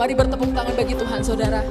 Mari bertepuk tangan bagi Tuhan, saudara.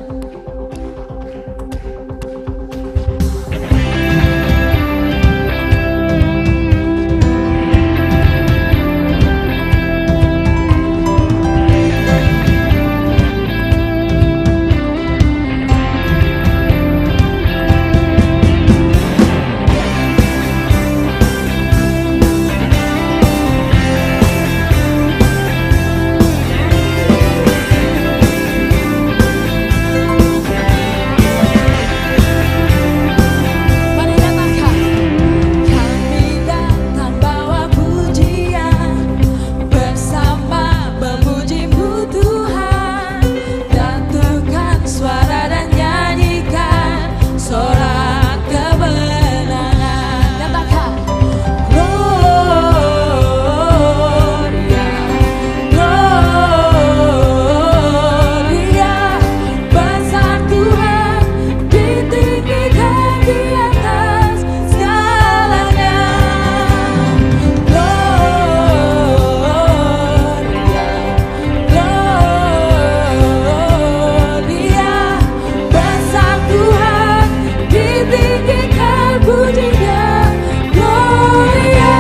pujinya, Gloria.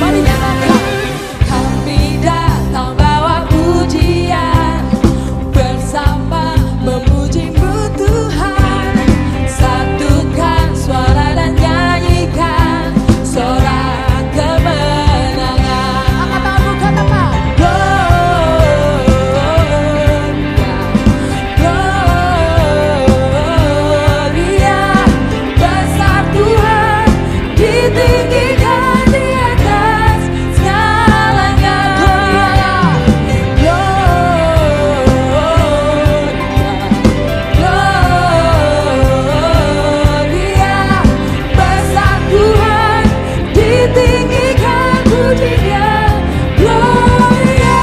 Mari nyatakan, kami datang bawa pujian, bersama memuji-Mu Tuhan. Satukan suara dan nyanyikan sorak kemenangan. Angkat tanganmu, katakan Gloria, besar Tuhan, ditinggikan di atas segalanya. Gloria, besar Tuhan, ditinggikan pujinya, Gloria.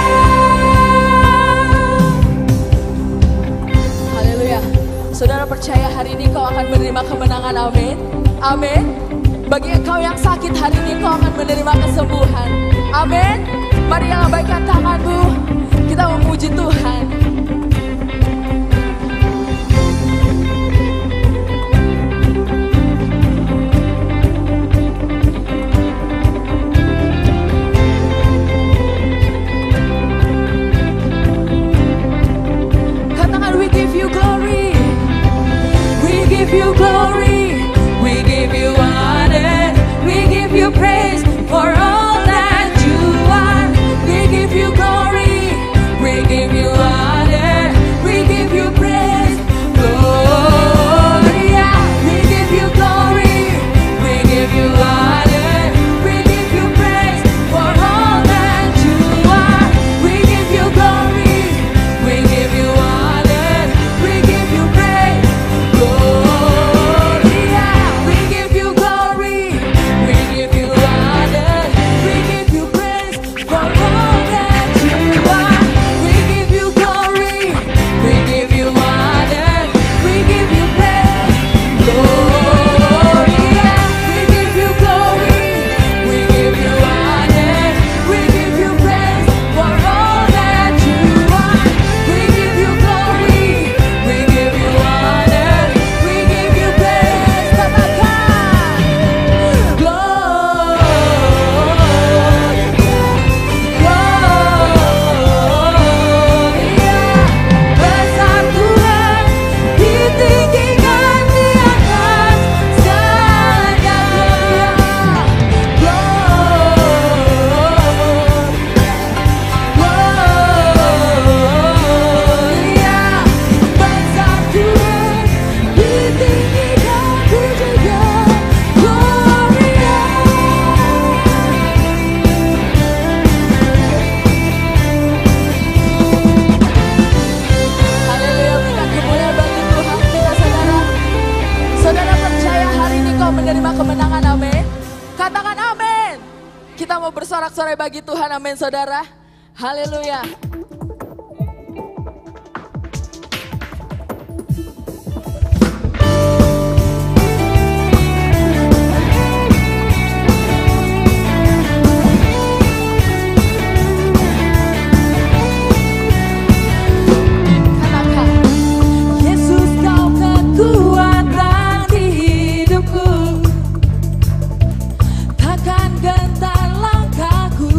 Haleluya. Saudara percaya hari ini kau akan menerima kemenangan, amin. Amin. Bagi engkau yang sakit hari ini kau akan menerima kesembuhan, amin. Mari yang lambaikan tanganmu, kita memuji Tuhan. Katakan, we give you glory, we give you glory, we give you honor, we give you praise for all that you are. We give you glory, we give you honor, we give you praise, Gloria. We give you glory, we give you honor, we give you praise for all that you are. We give you glory, we give you honor, we give you praise, Gloria. We give you glory, we give you honor, we give you praise for all that you are. We give you glory, we give you honor, we give you praise, Gloria. We give you glory, we give you honor, we give you praise for all that you are. We give you glory, we give you honor, we give you praise. Katakan, Gloria, besar Tuhan, ditinggikan di atas segalanya. Gloria, besar Tuhan, ditinggikan pujinya, Gloria. Haleluya, berikan kemuliaan bagi Tuhan kita, saudara. Saudara percaya hari ini kau menerima kemenangan, amin. Katakan amin. Kita mau bersorak-sorai bagi Tuhan, amin saudara. Haleluya. Katakan, Yesus kau kekuatan di hidupku, takkan gentar langkahku.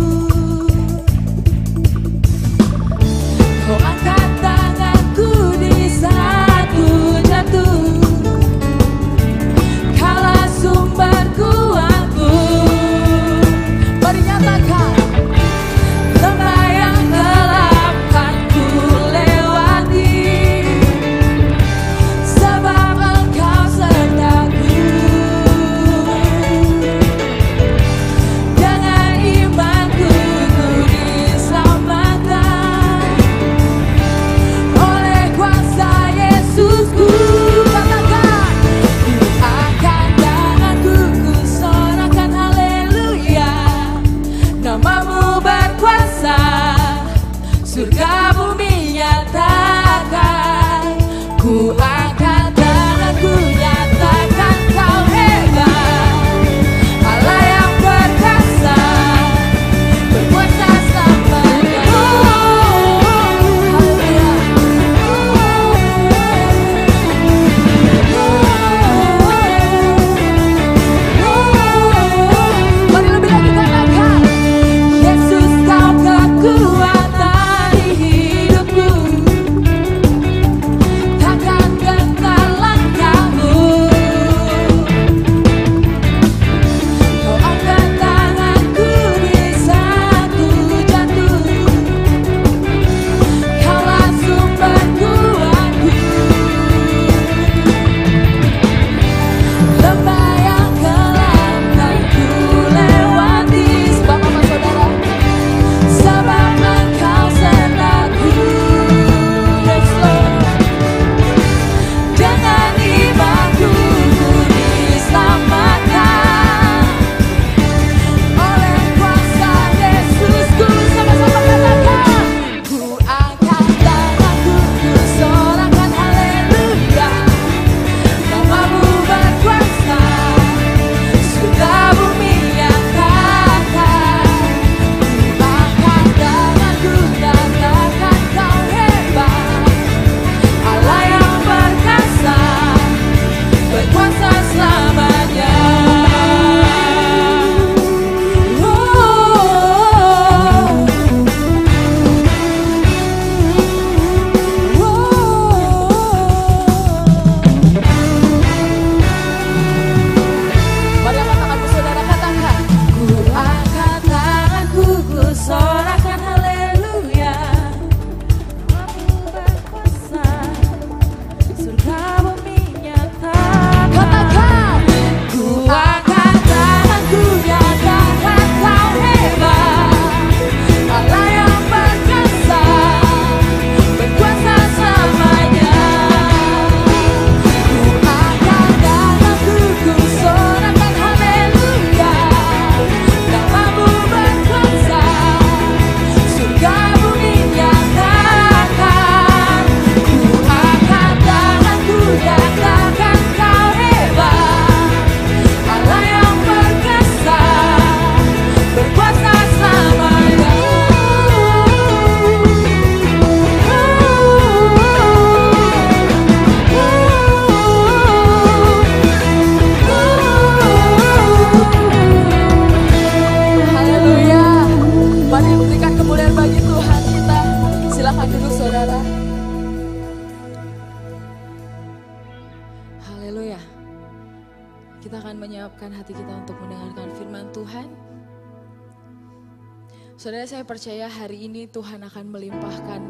Saudara, saya percaya hari ini Tuhan akan melimpahkan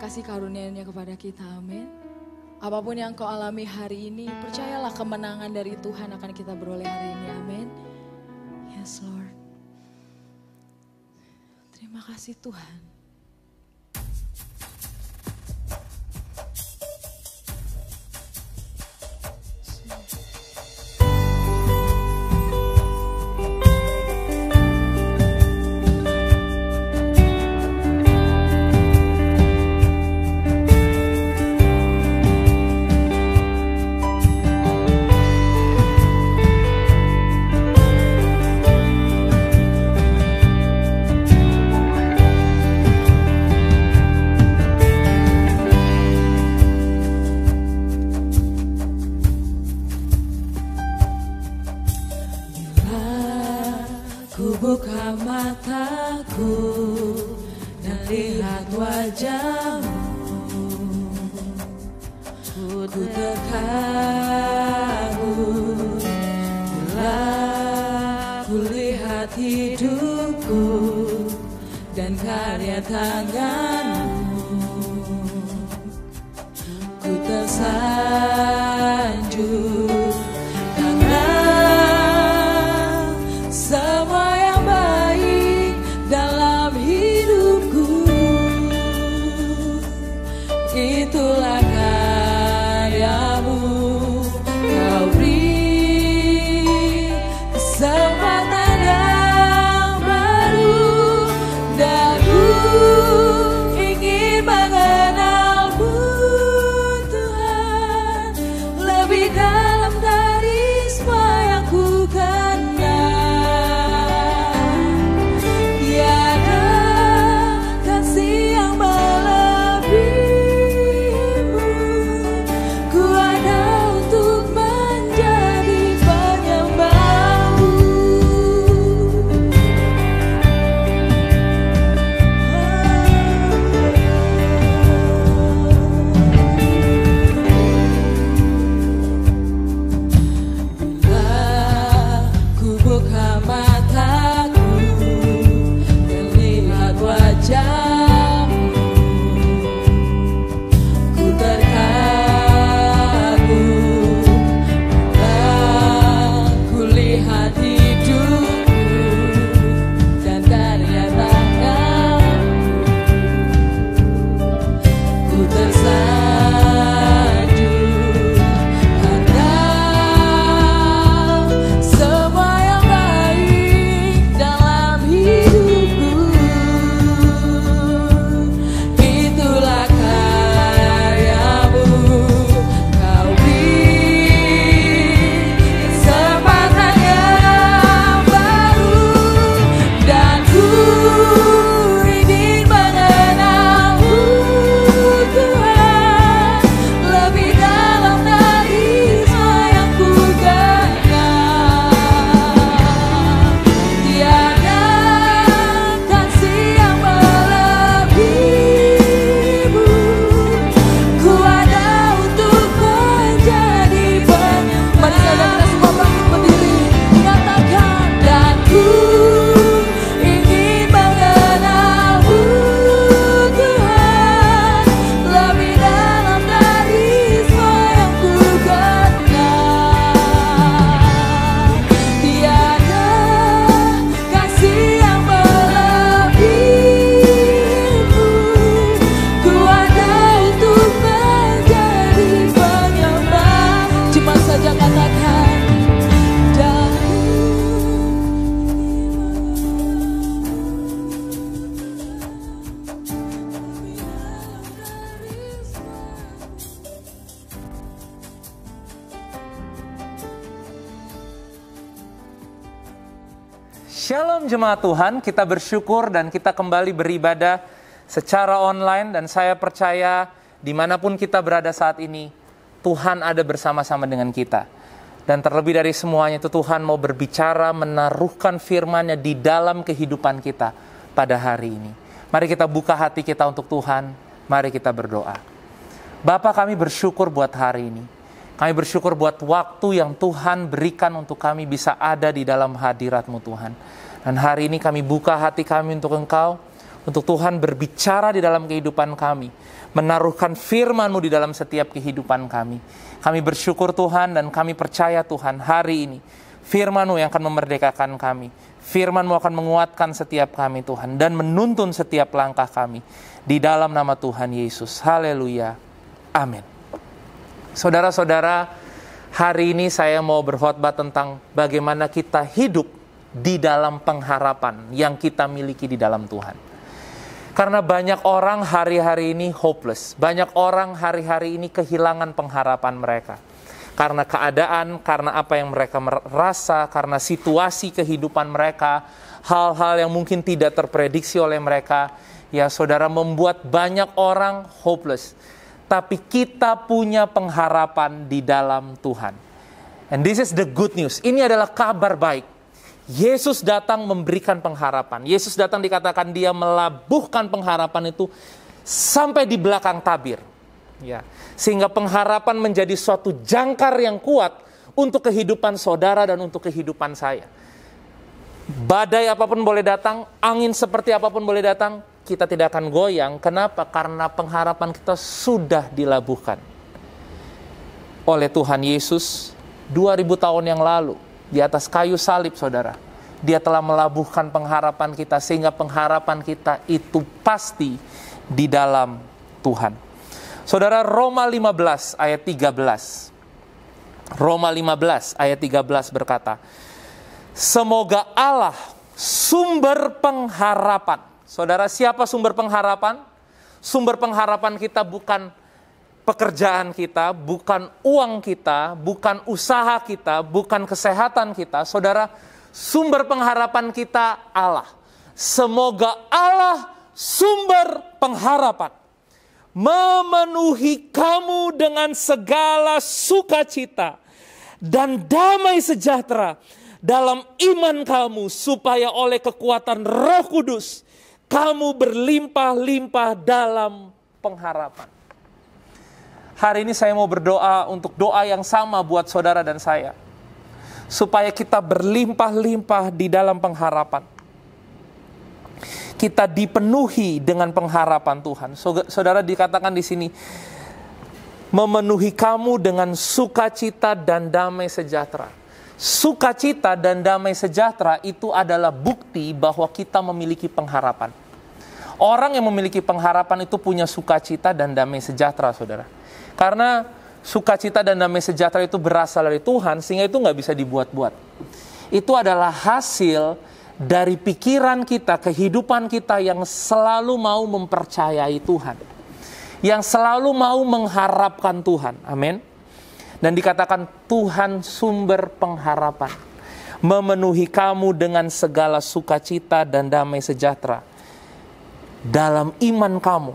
kasih karunia-Nya kepada kita, amin. Apapun yang kau alami hari ini, percayalah kemenangan dari Tuhan akan kita beroleh hari ini, amin. Yes Lord. Terima kasih Tuhan. Buka mataku dan lihat wajahmu, ku terkagum bila ku lihat hidupku dan karya tanganmu. Ku tersanjung karena semua yang baik dalam hidupku, itulah karyamu. Kau beri kesempatan yang baru, dan ku ingin mengenalmu Tuhan lebih dalam dari semua yang ku kenal. Shalom jemaat Tuhan, kita bersyukur dan kita kembali beribadah secara online, dan saya percaya dimanapun kita berada saat ini, Tuhan ada bersama-sama dengan kita. Dan terlebih dari semuanya itu Tuhan mau berbicara, menaruhkan firman-Nya di dalam kehidupan kita pada hari ini. Mari kita buka hati kita untuk Tuhan, mari kita berdoa. Bapa, kami bersyukur buat hari ini. Kami bersyukur buat waktu yang Tuhan berikan untuk kami bisa ada di dalam hadirat-Mu Tuhan. Dan hari ini kami buka hati kami untuk Engkau, untuk Tuhan berbicara di dalam kehidupan kami, menaruhkan firman-Mu di dalam setiap kehidupan kami. Kami bersyukur Tuhan dan kami percaya Tuhan hari ini firman-Mu yang akan memerdekakan kami. Firman-Mu akan menguatkan setiap kami Tuhan dan menuntun setiap langkah kami. Di dalam nama Tuhan Yesus. Haleluya. Amin. Saudara-saudara, hari ini saya mau berkhotbah tentang bagaimana kita hidup di dalam pengharapan yang kita miliki di dalam Tuhan. Karena banyak orang hari-hari ini hopeless. Banyak orang hari-hari ini kehilangan pengharapan mereka. Karena keadaan, karena apa yang mereka merasa, karena situasi kehidupan mereka, hal-hal yang mungkin tidak terprediksi oleh mereka, ya saudara, membuat banyak orang hopeless. Tapi kita punya pengharapan di dalam Tuhan. And this is the good news. Ini adalah kabar baik. Yesus datang memberikan pengharapan. Yesus datang dikatakan dia melabuhkan pengharapan itu sampai di belakang tabir. Ya, sehingga pengharapan menjadi suatu jangkar yang kuat untuk kehidupan saudara dan untuk kehidupan saya. Badai apapun boleh datang, angin seperti apapun boleh datang, kita tidak akan goyang. Kenapa? Karena pengharapan kita sudah dilabuhkan oleh Tuhan Yesus 2000 tahun yang lalu di atas kayu salib, saudara. Dia telah melabuhkan pengharapan kita sehingga pengharapan kita itu pasti di dalam Tuhan. Saudara, Roma 15 ayat 13. Roma 15 ayat 13 berkata, semoga Allah sumber pengharapan. Saudara, siapa sumber pengharapan? Sumber pengharapan kita bukan pekerjaan kita, bukan uang kita, bukan usaha kita, bukan kesehatan kita. Saudara, sumber pengharapan kita Allah. Semoga Allah sumber pengharapan memenuhi kamu dengan segala sukacita dan damai sejahtera dalam iman kamu, supaya oleh kekuatan Roh Kudus kamu berlimpah-limpah dalam pengharapan. Hari ini saya mau berdoa untuk doa yang sama buat saudara dan saya, supaya kita berlimpah-limpah di dalam pengharapan. Kita dipenuhi dengan pengharapan Tuhan. Saudara, dikatakan di sini, memenuhi kamu dengan sukacita dan damai sejahtera. Sukacita dan damai sejahtera itu adalah bukti bahwa kita memiliki pengharapan. Orang yang memiliki pengharapan itu punya sukacita dan damai sejahtera, saudara. Karena sukacita dan damai sejahtera itu berasal dari Tuhan, sehingga itu nggak bisa dibuat-buat. Itu adalah hasil dari pikiran kita, kehidupan kita yang selalu mau mempercayai Tuhan, yang selalu mau mengharapkan Tuhan. Amin. Dan dikatakan Tuhan sumber pengharapan, memenuhi kamu dengan segala sukacita dan damai sejahtera dalam iman kamu,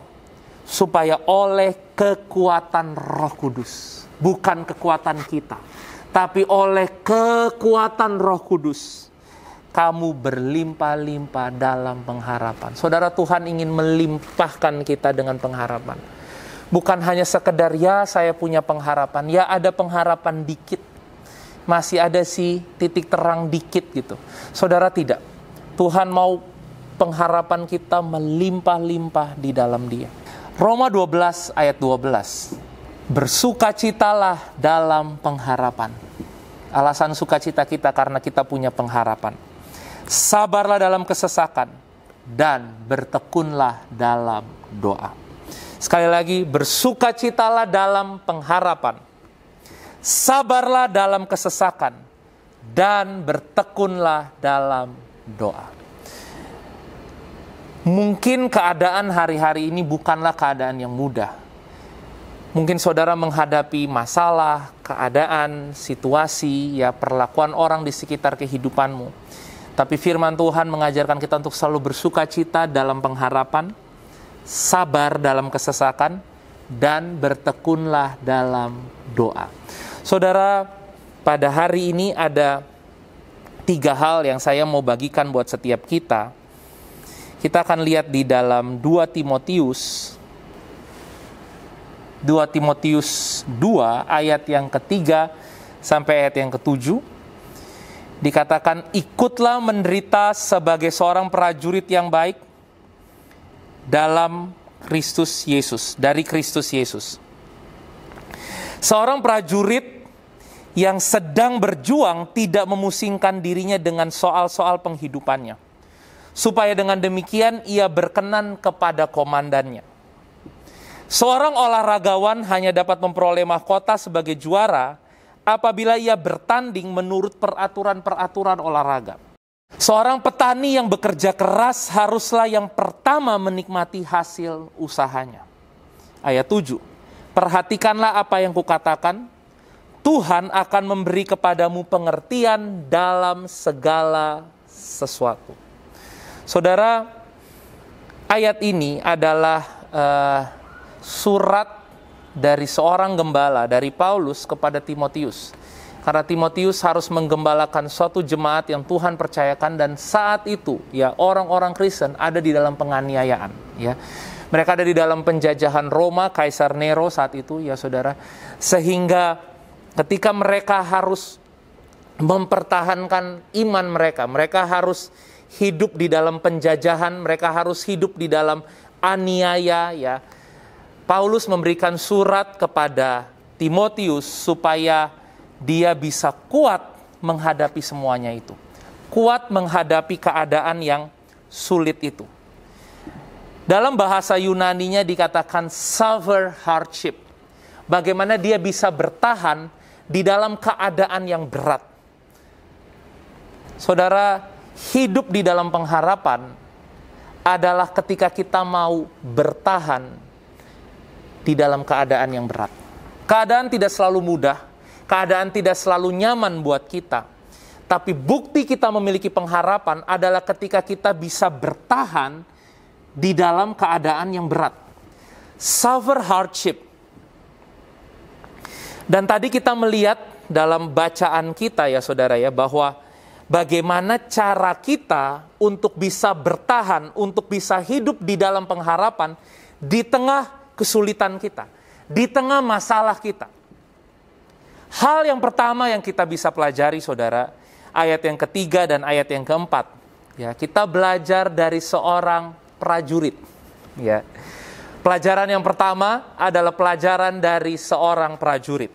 supaya oleh kekuatan Roh Kudus, bukan kekuatan kita, tapi oleh kekuatan Roh Kudus, kamu berlimpah-limpah dalam pengharapan. Saudara, Tuhan ingin melimpahkan kita dengan pengharapan. Bukan hanya sekedar ya saya punya pengharapan, ya ada pengharapan dikit, masih ada sih titik terang dikit gitu. Saudara, tidak. Tuhan mau pengharapan kita melimpah-limpah di dalam Dia. Roma 12 ayat 12. Bersukacitalah dalam pengharapan. Alasan sukacita kita karena kita punya pengharapan. Sabarlah dalam kesesakan dan bertekunlah dalam doa. Sekali lagi, bersukacitalah dalam pengharapan. Sabarlah dalam kesesakan dan bertekunlah dalam doa. Mungkin keadaan hari-hari ini bukanlah keadaan yang mudah. Mungkin saudara menghadapi masalah, keadaan, situasi, ya perlakuan orang di sekitar kehidupanmu. Tapi firman Tuhan mengajarkan kita untuk selalu bersukacita dalam pengharapan, sabar dalam kesesakan, dan bertekunlah dalam doa. Saudara, pada hari ini ada 3 hal yang saya mau bagikan buat setiap kita. Kita akan lihat di dalam 2 Timotius 2 Timotius 2 ayat yang ketiga sampai ayat yang ketujuh. Dikatakan, ikutlah menderita sebagai seorang prajurit yang baik dalam Kristus Yesus, dari Kristus Yesus. Seorang prajurit yang sedang berjuang tidak memusingkan dirinya dengan soal-soal penghidupannya, supaya dengan demikian ia berkenan kepada komandannya. Seorang olahragawan hanya dapat memperoleh mahkota sebagai juara apabila ia bertanding menurut peraturan-peraturan olahraga. Seorang petani yang bekerja keras haruslah yang pertama menikmati hasil usahanya. Ayat 7. Perhatikanlah apa yang kukatakan, Tuhan akan memberi kepadamu pengertian dalam segala sesuatu. Saudara, ayat ini adalah surat dari seorang gembala, dari Paulus kepada Timotius. Karena Timotius harus menggembalakan suatu jemaat yang Tuhan percayakan, dan saat itu ya orang-orang Kristen ada di dalam penganiayaan, ya. Mereka ada di dalam penjajahan Roma, Kaisar Nero saat itu, ya saudara. Sehingga ketika mereka harus mempertahankan iman mereka, mereka harus hidup di dalam penjajahan, mereka harus hidup di dalam aniaya, ya. Paulus memberikan surat kepada Timotius supaya dia bisa kuat menghadapi semuanya itu. Kuat menghadapi keadaan yang sulit itu. Dalam bahasa Yunaninya dikatakan severe hardship. Bagaimana dia bisa bertahan di dalam keadaan yang berat. Saudara, hidup di dalam pengharapan adalah ketika kita mau bertahan di dalam keadaan yang berat. Keadaan tidak selalu mudah, keadaan tidak selalu nyaman buat kita. Tapi bukti kita memiliki pengharapan adalah ketika kita bisa bertahan di dalam keadaan yang berat. Severe hardship. Dan tadi kita melihat dalam bacaan kita ya saudara ya, bahwa bagaimana cara kita untuk bisa bertahan, untuk bisa hidup di dalam pengharapan di tengah kesulitan kita, di tengah masalah kita. Hal yang pertama yang kita bisa pelajari saudara, ayat yang ketiga dan ayat yang keempat, ya, kita belajar dari seorang prajurit, ya. Pelajaran yang pertama adalah pelajaran dari seorang prajurit.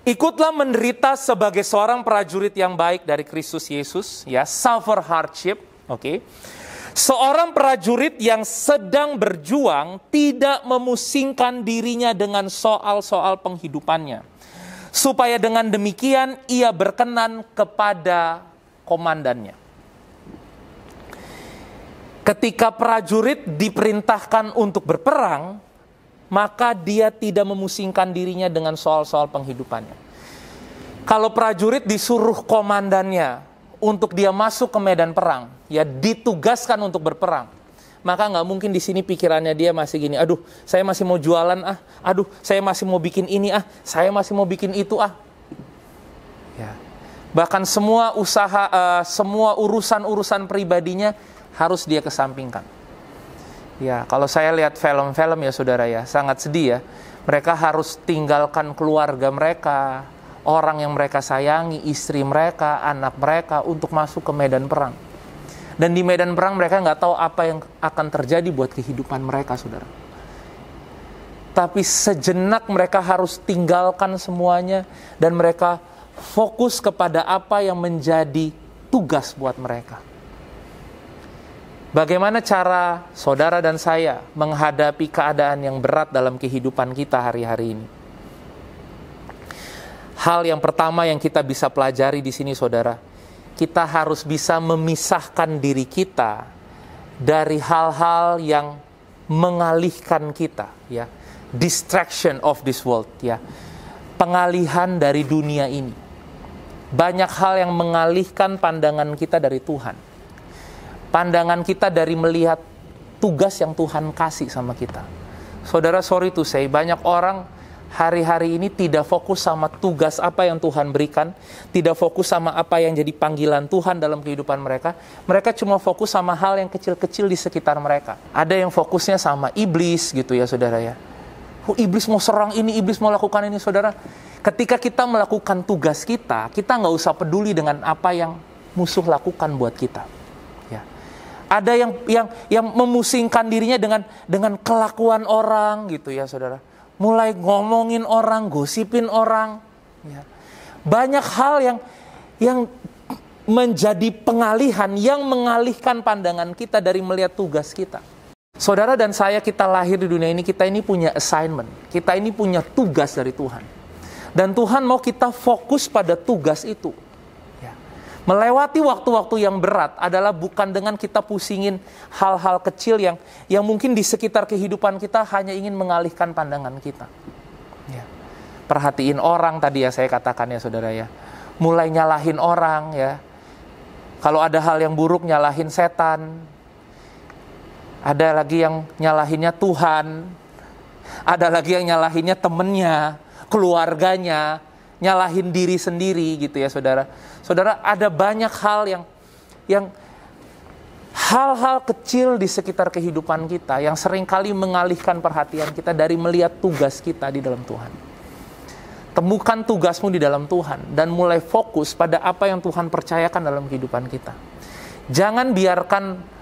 Ikutlah menderita sebagai seorang prajurit yang baik dari Kristus Yesus, ya, suffer hardship, oke. Seorang prajurit yang sedang berjuang tidak memusingkan dirinya dengan soal-soal penghidupannya, supaya dengan demikian ia berkenan kepada komandannya. Ketika prajurit diperintahkan untuk berperang, maka dia tidak memusingkan dirinya dengan soal-soal penghidupannya. Kalau prajurit disuruh komandannya untuk dia masuk ke medan perang, ya ditugaskan untuk berperang, maka nggak mungkin di sini pikirannya dia masih gini, aduh saya masih mau jualan aduh saya masih mau bikin ini saya masih mau bikin itu ya. Bahkan semua usaha, semua urusan pribadinya harus dia kesampingkan. Ya, kalau saya lihat film-film ya saudara ya, sangat sedih ya. Mereka harus tinggalkan keluarga mereka, orang yang mereka sayangi, istri mereka, anak mereka untuk masuk ke medan perang. Dan di medan perang mereka nggak tahu apa yang akan terjadi buat kehidupan mereka, saudara. Tapi sejenak mereka harus tinggalkan semuanya dan mereka fokus kepada apa yang menjadi tugas buat mereka. Bagaimana cara saudara dan saya menghadapi keadaan yang berat dalam kehidupan kita hari-hari ini? Hal yang pertama yang kita bisa pelajari di sini, saudara, kita harus bisa memisahkan diri kita dari hal-hal yang mengalihkan kita, ya, distraction of this world, ya, pengalihan dari dunia ini. Banyak hal yang mengalihkan pandangan kita dari Tuhan. Pandangan kita dari melihat tugas yang Tuhan kasih sama kita. Saudara, sorry to say, banyak orang hari-hari ini tidak fokus sama tugas apa yang Tuhan berikan, tidak fokus sama apa yang jadi panggilan Tuhan dalam kehidupan mereka. Mereka cuma fokus sama hal yang kecil-kecil di sekitar mereka. Ada yang fokusnya sama iblis gitu ya saudara ya. Iblis mau serang ini, iblis mau lakukan ini, saudara. Ketika kita melakukan tugas kita nggak usah peduli dengan apa yang musuh lakukan buat kita. Ya. Ada yang memusingkan dirinya dengan kelakuan orang gitu ya, saudara. Mulai ngomongin orang, gosipin orang. Ya. Banyak hal yang menjadi pengalihan, yang mengalihkan pandangan kita dari melihat tugas kita. Saudara dan saya, kita lahir di dunia ini, kita ini punya assignment. Kita ini punya tugas dari Tuhan. Dan Tuhan mau kita fokus pada tugas itu. Ya. Melewati waktu-waktu yang berat adalah bukan dengan kita pusingin hal-hal kecil yang mungkin di sekitar kehidupan kita hanya ingin mengalihkan pandangan kita. Ya. Perhatiin orang tadi ya saya katakan ya saudara ya. Mulai nyalahin orang ya. Kalau ada hal yang buruk nyalahin setan. Ada lagi yang nyalahinnya Tuhan. Ada lagi yang nyalahinnya temennya, keluarganya, nyalahin diri sendiri gitu ya saudara. Saudara, ada banyak hal yang hal-hal kecil di sekitar kehidupan kita yang seringkali mengalihkan perhatian kita dari melihat tugas kita di dalam Tuhan. Temukan tugasmu di dalam Tuhan dan mulai fokus pada apa yang Tuhan percayakan dalam kehidupan kita. Jangan biarkan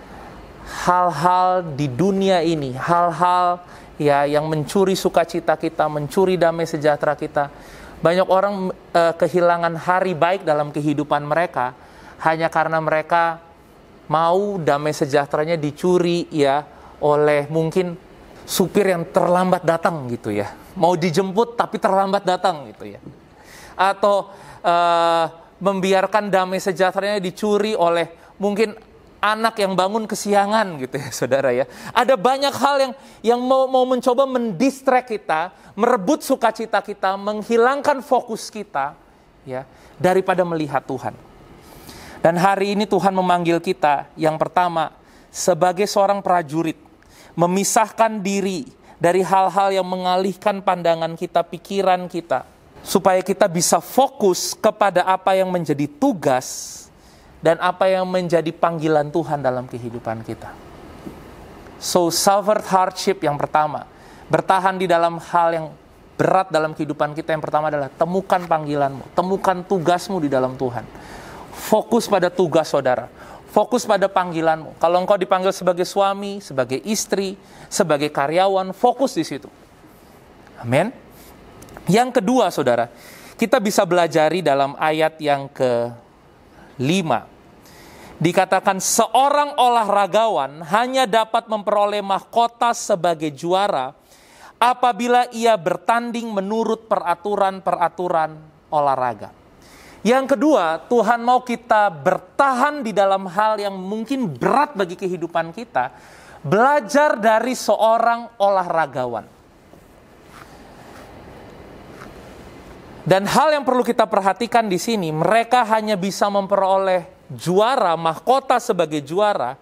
hal-hal di dunia ini, hal-hal ya yang mencuri sukacita kita, mencuri damai sejahtera kita. Banyak orang kehilangan hari baik dalam kehidupan mereka hanya karena mereka mau damai sejahteranya dicuri ya oleh mungkin supir yang terlambat datang gitu ya. Mau dijemput tapi terlambat datang gitu ya. Atau membiarkan damai sejahteranya dicuri oleh mungkin anak yang bangun kesiangan gitu ya saudara ya. Ada banyak hal yang mau mencoba mendistract kita, merebut sukacita kita, menghilangkan fokus kita ya daripada melihat Tuhan. Dan hari ini Tuhan memanggil kita yang pertama sebagai seorang prajurit, memisahkan diri dari hal-hal yang mengalihkan pandangan kita, pikiran kita, supaya kita bisa fokus kepada apa yang menjadi tugas dan apa yang menjadi panggilan Tuhan dalam kehidupan kita. So, suffered hardship yang pertama. Bertahan di dalam hal yang berat dalam kehidupan kita. Yang pertama adalah temukan panggilanmu. Temukan tugasmu di dalam Tuhan. Fokus pada tugas saudara. Fokus pada panggilanmu. Kalau engkau dipanggil sebagai suami, sebagai istri, sebagai karyawan, fokus di situ. Amin. Yang kedua saudara, kita bisa belajari dalam ayat yang ke-5. Dikatakan seorang olahragawan hanya dapat memperoleh mahkota sebagai juara apabila ia bertanding menurut peraturan-peraturan olahraga. Yang kedua, Tuhan mau kita bertahan di dalam hal yang mungkin berat bagi kehidupan kita, belajar dari seorang olahragawan. Dan hal yang perlu kita perhatikan di sini, mereka hanya bisa memperoleh juara, mahkota sebagai juara,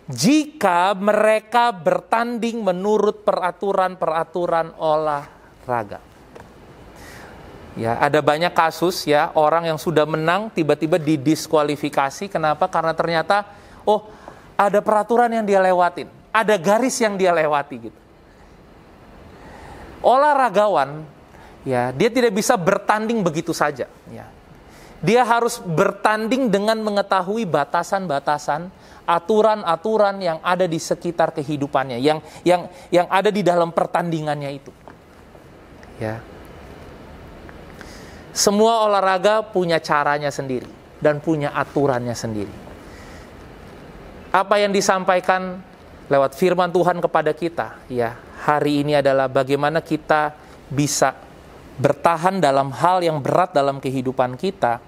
jika mereka bertanding menurut peraturan-peraturan olahraga. Ya, ada banyak kasus ya, orang yang sudah menang tiba-tiba didiskualifikasi. Kenapa? Karena ternyata, ada peraturan yang dia lewatin, ada garis yang dia lewati gitu. Olahragawan, ya, dia tidak bisa bertanding begitu saja. Ya. Dia harus bertanding dengan mengetahui batasan-batasan, aturan-aturan yang ada di sekitar kehidupannya, yang ada di dalam pertandingannya itu. Ya. Semua olahraga punya caranya sendiri dan punya aturannya sendiri. Apa yang disampaikan lewat firman Tuhan kepada kita, ya, hari ini adalah bagaimana kita bisa bertahan dalam hal yang berat dalam kehidupan kita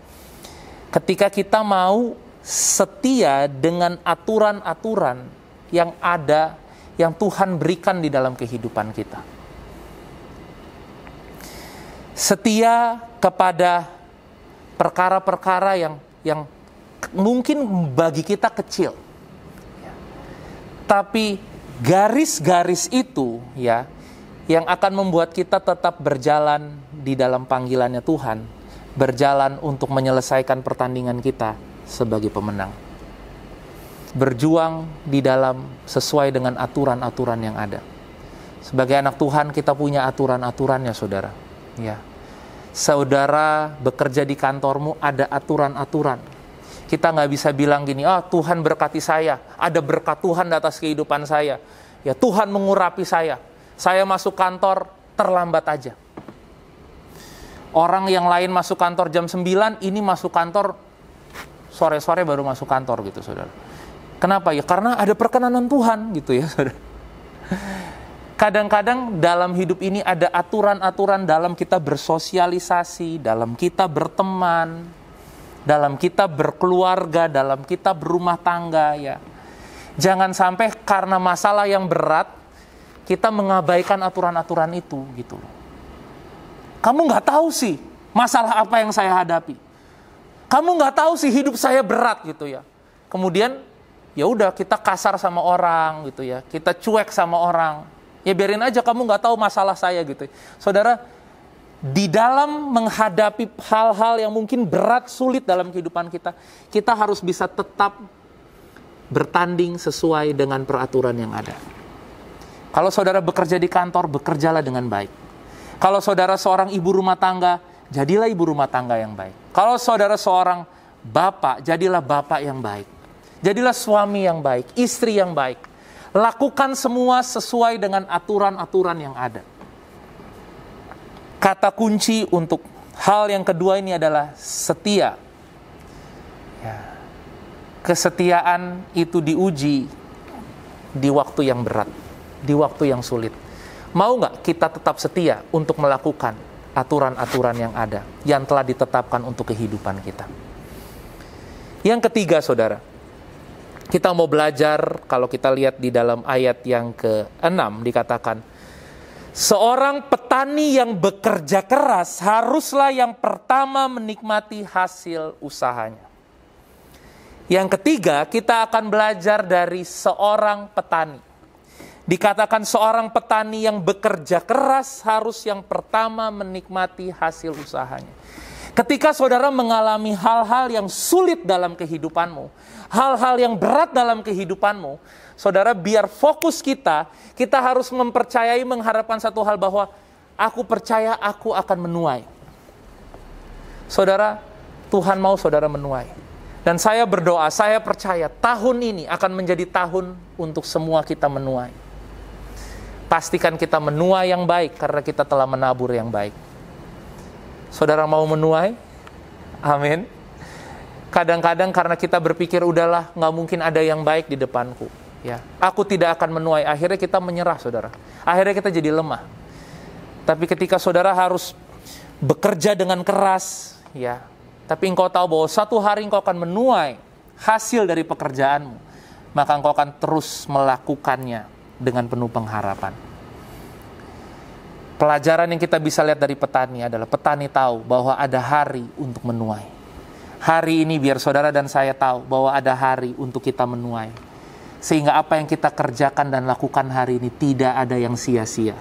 ketika kita mau setia dengan aturan-aturan yang ada, yang Tuhan berikan di dalam kehidupan kita. Setia kepada perkara-perkara yang mungkin bagi kita kecil. Tapi garis-garis itu ya yang akan membuat kita tetap berjalan di dalam panggilannya Tuhan, berjalan untuk menyelesaikan pertandingan kita sebagai pemenang. Berjuang di dalam sesuai dengan aturan-aturan yang ada. Sebagai anak Tuhan kita punya aturan-aturannya, saudara. Ya. Saudara bekerja di kantormu ada aturan-aturan. Kita nggak bisa bilang gini, Tuhan berkati saya, ada berkat Tuhan di atas kehidupan saya. Ya, Tuhan mengurapi saya masuk kantor terlambat aja. Orang yang lain masuk kantor jam 9, ini masuk kantor sore-sore baru masuk kantor gitu, saudara. Kenapa? Ya karena ada perkenanan Tuhan gitu ya, saudara. Kadang-kadang dalam hidup ini ada aturan-aturan dalam kita bersosialisasi, dalam kita berteman, dalam kita berkeluarga, dalam kita berumah tangga ya. Jangan sampai karena masalah yang berat kita mengabaikan aturan-aturan itu gitu. Kamu nggak tahu sih masalah apa yang saya hadapi. Kamu nggak tahu sih hidup saya berat gitu ya. Kemudian ya udah kita kasar sama orang gitu ya. Kita cuek sama orang. Ya biarin aja, kamu nggak tahu masalah saya gitu. Saudara, di dalam menghadapi hal-hal yang mungkin berat, sulit dalam kehidupan kita, kita harus bisa tetap bertanding sesuai dengan peraturan yang ada. Kalau saudara bekerja di kantor, bekerjalah dengan baik. Kalau saudara seorang ibu rumah tangga, jadilah ibu rumah tangga yang baik. Kalau saudara seorang bapak, jadilah bapak yang baik. Jadilah suami yang baik, istri yang baik. Lakukan semua sesuai dengan aturan-aturan yang ada. Kata kunci untuk hal yang kedua ini adalah setia. Ya. Kesetiaan itu diuji di waktu yang berat, di waktu yang sulit. Mau nggak kita tetap setia untuk melakukan aturan-aturan yang ada, yang telah ditetapkan untuk kehidupan kita? Yang ketiga, saudara, kita mau belajar, kalau kita lihat di dalam ayat yang ke-6 dikatakan, seorang petani yang bekerja keras haruslah yang pertama menikmati hasil usahanya. Yang ketiga, kita akan belajar dari seorang petani. Dikatakan seorang petani yang bekerja keras harus yang pertama menikmati hasil usahanya. Ketika saudara mengalami hal-hal yang sulit dalam kehidupanmu, hal-hal yang berat dalam kehidupanmu, saudara, biar fokus kita harus mempercayai, mengharapkan satu hal bahwa aku percaya aku akan menuai. Saudara, Tuhan mau saudara menuai. Dan saya berdoa, saya percaya tahun ini akan menjadi tahun untuk semua kita menuai. Pastikan kita menuai yang baik karena kita telah menabur yang baik. Saudara mau menuai? Amin. Kadang-kadang karena kita berpikir, udahlah, nggak mungkin ada yang baik di depanku. Ya, aku tidak akan menuai. Akhirnya kita menyerah, saudara. Akhirnya kita jadi lemah. Tapi ketika saudara harus bekerja dengan keras, ya, tapi engkau tahu bahwa satu hari engkau akan menuai hasil dari pekerjaanmu, maka engkau akan terus melakukannya dengan penuh pengharapan. Pelajaran yang kita bisa lihat dari petani adalah petani tahu bahwa ada hari untuk menuai. Hari ini biar saudara dan saya tahu bahwa ada hari untuk kita menuai. Sehingga apa yang kita kerjakan dan lakukan hari ini tidak ada yang sia-sia.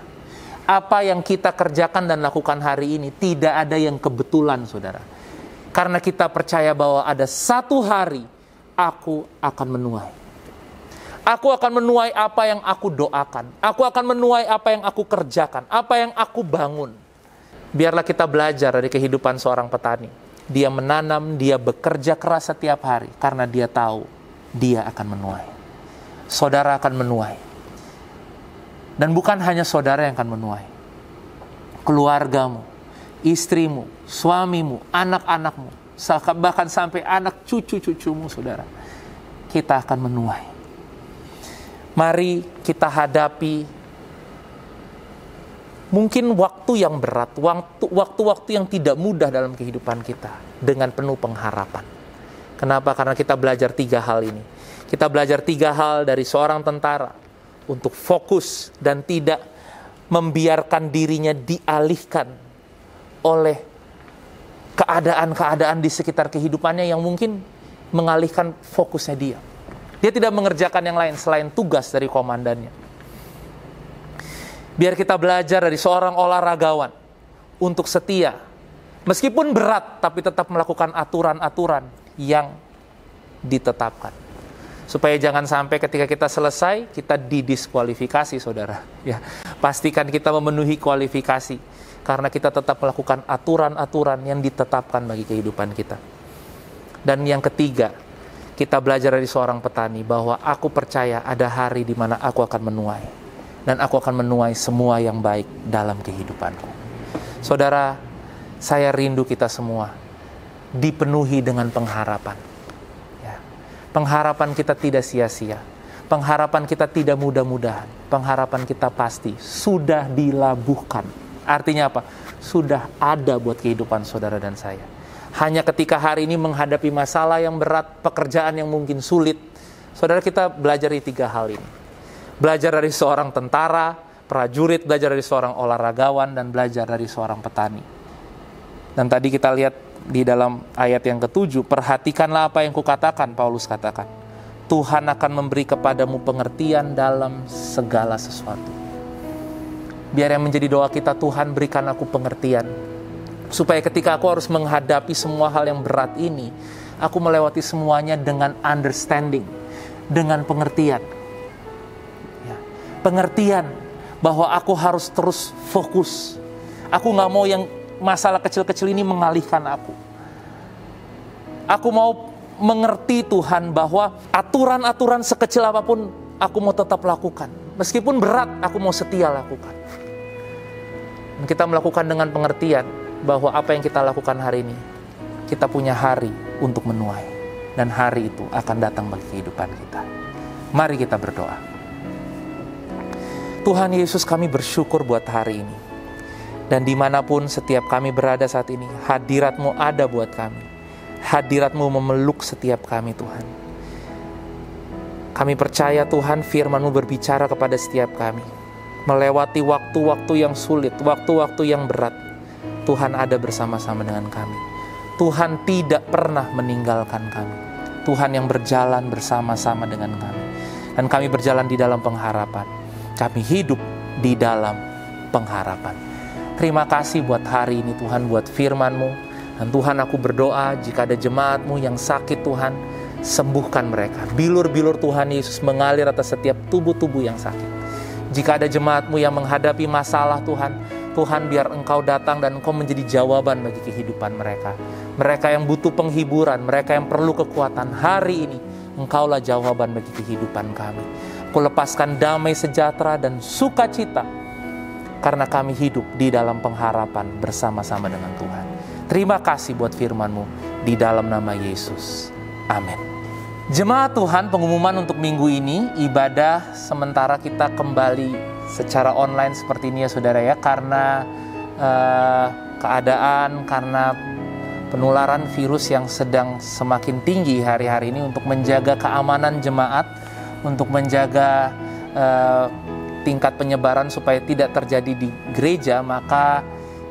Apa yang kita kerjakan dan lakukan hari ini tidak ada yang kebetulan, saudara. Karena kita percaya bahwa ada satu hari aku akan menuai. Aku akan menuai apa yang aku doakan. Aku akan menuai apa yang aku kerjakan. Apa yang aku bangun. Biarlah kita belajar dari kehidupan seorang petani. Dia menanam, dia bekerja keras setiap hari. Karena dia tahu dia akan menuai. Saudara akan menuai. Dan bukan hanya saudara yang akan menuai. Keluargamu, istrimu, suamimu, anak-anakmu. Bahkan sampai anak cucu-cucumu, saudara. Kita akan menuai. Mari kita hadapi mungkin waktu yang berat, waktu-waktu yang tidak mudah dalam kehidupan kita dengan penuh pengharapan. Kenapa? Karena kita belajar 3 hal ini. Kita belajar 3 hal dari seorang tentara untuk fokus dan tidak membiarkan dirinya dialihkan oleh keadaan-keadaan di sekitar kehidupannya yang mungkin mengalihkan fokusnya dia. Dia tidak mengerjakan yang lain selain tugas dari komandannya. Biar kita belajar dari seorang olahragawan untuk setia. Meskipun berat, tapi tetap melakukan aturan-aturan yang ditetapkan. Supaya jangan sampai ketika kita selesai, kita didiskualifikasi, saudara. Ya, pastikan kita memenuhi kualifikasi, karena kita tetap melakukan aturan-aturan yang ditetapkan bagi kehidupan kita. Dan yang ketiga, kita belajar dari seorang petani bahwa aku percaya ada hari di mana aku akan menuai. Dan aku akan menuai semua yang baik dalam kehidupanku. Saudara, saya rindu kita semua dipenuhi dengan pengharapan. Ya. Pengharapan kita tidak sia-sia. Pengharapan kita tidak mudah-mudahan. Pengharapan kita pasti sudah dilabuhkan. Artinya apa? Sudah ada buat kehidupan saudara dan saya. Hanya ketika hari ini menghadapi masalah yang berat, pekerjaan yang mungkin sulit, saudara, kita belajar di 3 hal ini. Belajar dari seorang tentara, prajurit, belajar dari seorang olahragawan, dan belajar dari seorang petani. Dan tadi kita lihat di dalam ayat yang ke-7, perhatikanlah apa yang kukatakan, Paulus katakan. Tuhan akan memberi kepadamu pengertian dalam segala sesuatu. Biar yang menjadi doa kita, Tuhan berikan aku pengertian. Supaya ketika aku harus menghadapi semua hal yang berat ini, aku melewati semuanya dengan understanding, dengan pengertian. Ya. Pengertian bahwa aku harus terus fokus. Aku gak mau yang masalah kecil-kecil ini mengalihkan aku. Aku mau mengerti Tuhan bahwa aturan-aturan sekecil apapun aku mau tetap lakukan. Meskipun berat, aku mau setia lakukan. Dan kita melakukan dengan pengertian bahwa apa yang kita lakukan hari ini, kita punya hari untuk menuai. Dan hari itu akan datang bagi kehidupan kita. Mari kita berdoa. Tuhan Yesus, kami bersyukur buat hari ini. Dan dimanapun setiap kami berada saat ini, hadirat-Mu ada buat kami. Hadirat-Mu memeluk setiap kami, Tuhan. Kami percaya Tuhan, firman-Mu berbicara kepada setiap kami. Melewati waktu-waktu yang sulit, waktu-waktu yang berat, Tuhan ada bersama-sama dengan kami. Tuhan tidak pernah meninggalkan kami. Tuhan yang berjalan bersama-sama dengan kami. Dan kami berjalan di dalam pengharapan. Kami hidup di dalam pengharapan. Terima kasih buat hari ini Tuhan, buat firman-Mu. Dan Tuhan, aku berdoa jika ada jemaat-Mu yang sakit, Tuhan, sembuhkan mereka. Bilur-bilur Tuhan Yesus mengalir atas setiap tubuh-tubuh yang sakit. Jika ada jemaat-Mu yang menghadapi masalah, Tuhan, biar Engkau datang dan Engkau menjadi jawaban bagi kehidupan mereka. Mereka yang butuh penghiburan, mereka yang perlu kekuatan hari ini, Engkaulah jawaban bagi kehidupan kami. Aku lepaskan damai sejahtera dan sukacita, karena kami hidup di dalam pengharapan bersama-sama dengan Tuhan. Terima kasih buat firman-Mu, di dalam nama Yesus. Amin. Jemaat Tuhan, pengumuman untuk minggu ini, ibadah sementara kita kembali secara online seperti ini ya saudara ya, karena keadaan, karena penularan virus yang sedang semakin tinggi hari-hari ini. Untuk menjaga keamanan jemaat, untuk menjaga tingkat penyebaran supaya tidak terjadi di gereja, maka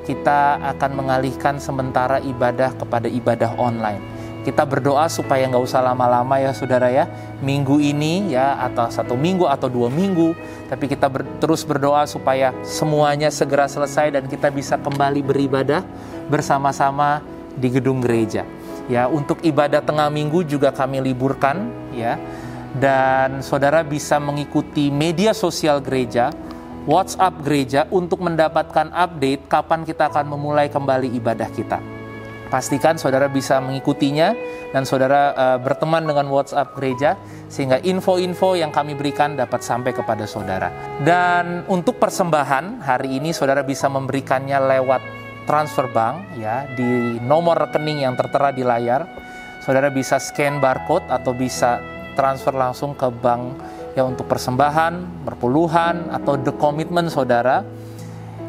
kita akan mengalihkan sementara ibadah kepada ibadah online. Kita berdoa supaya nggak usah lama-lama ya saudara ya, minggu ini ya, atau 1 minggu atau 2 minggu, tapi kita terus berdoa supaya semuanya segera selesai dan kita bisa kembali beribadah bersama-sama di gedung gereja. Ya, untuk ibadah tengah minggu juga kami liburkan ya, dan saudara bisa mengikuti media sosial gereja, WhatsApp gereja untuk mendapatkan update kapan kita akan memulai kembali ibadah kita. Pastikan saudara bisa mengikutinya dan saudara berteman dengan WhatsApp gereja sehingga info-info yang kami berikan dapat sampai kepada saudara. Dan untuk persembahan hari ini saudara bisa memberikannya lewat transfer bank ya, di nomor rekening yang tertera di layar. Saudara bisa scan barcode atau bisa transfer langsung ke bank ya, untuk persembahan, perpuluhan atau the commitment saudara.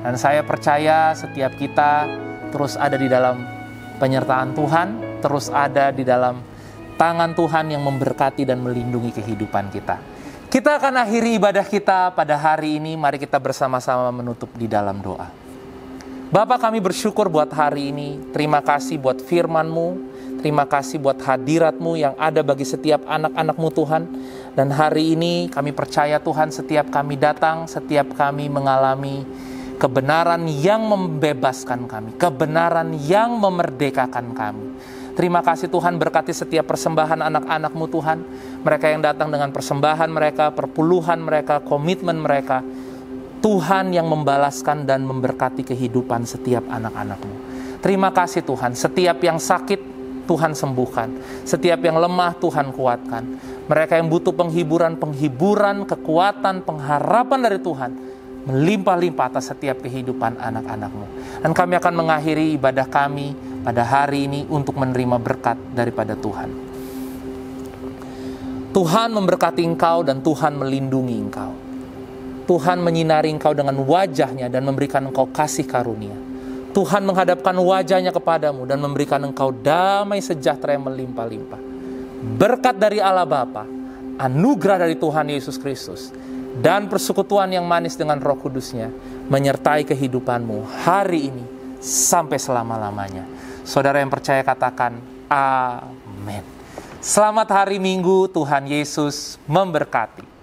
Dan saya percaya setiap kita terus ada di dalam penyertaan Tuhan, terus ada di dalam tangan Tuhan yang memberkati dan melindungi kehidupan kita. Kita akan akhiri ibadah kita pada hari ini. Mari kita bersama-sama menutup di dalam doa. Bapa, kami bersyukur buat hari ini. Terima kasih buat firman-Mu. Terima kasih buat hadirat-Mu yang ada bagi setiap anak-anak-Mu Tuhan. Dan hari ini kami percaya Tuhan, setiap kami datang, setiap kami mengalami kebenaran yang membebaskan kami, kebenaran yang memerdekakan kami. Terima kasih Tuhan, berkati setiap persembahan anak-anak-Mu Tuhan. Mereka yang datang dengan persembahan mereka, perpuluhan mereka, komitmen mereka. Tuhan yang membalaskan dan memberkati kehidupan setiap anak-anak-Mu. Terima kasih Tuhan, setiap yang sakit Tuhan sembuhkan. Setiap yang lemah Tuhan kuatkan. Mereka yang butuh penghiburan, kekuatan, pengharapan dari Tuhan melimpah-limpah atas setiap kehidupan anak-anak-Mu. Dan kami akan mengakhiri ibadah kami pada hari ini untuk menerima berkat daripada Tuhan. Tuhan memberkati engkau dan Tuhan melindungi engkau. Tuhan menyinari engkau dengan wajah-Nya dan memberikan engkau kasih karunia. Tuhan menghadapkan wajah-Nya kepadamu dan memberikan engkau damai sejahtera yang melimpah-limpah. Berkat dari Allah Bapa, anugerah dari Tuhan Yesus Kristus, dan persekutuan yang manis dengan Roh Kudus-Nya menyertai kehidupanmu hari ini sampai selama-lamanya. Saudara yang percaya katakan amin. Selamat hari Minggu, Tuhan Yesus memberkati.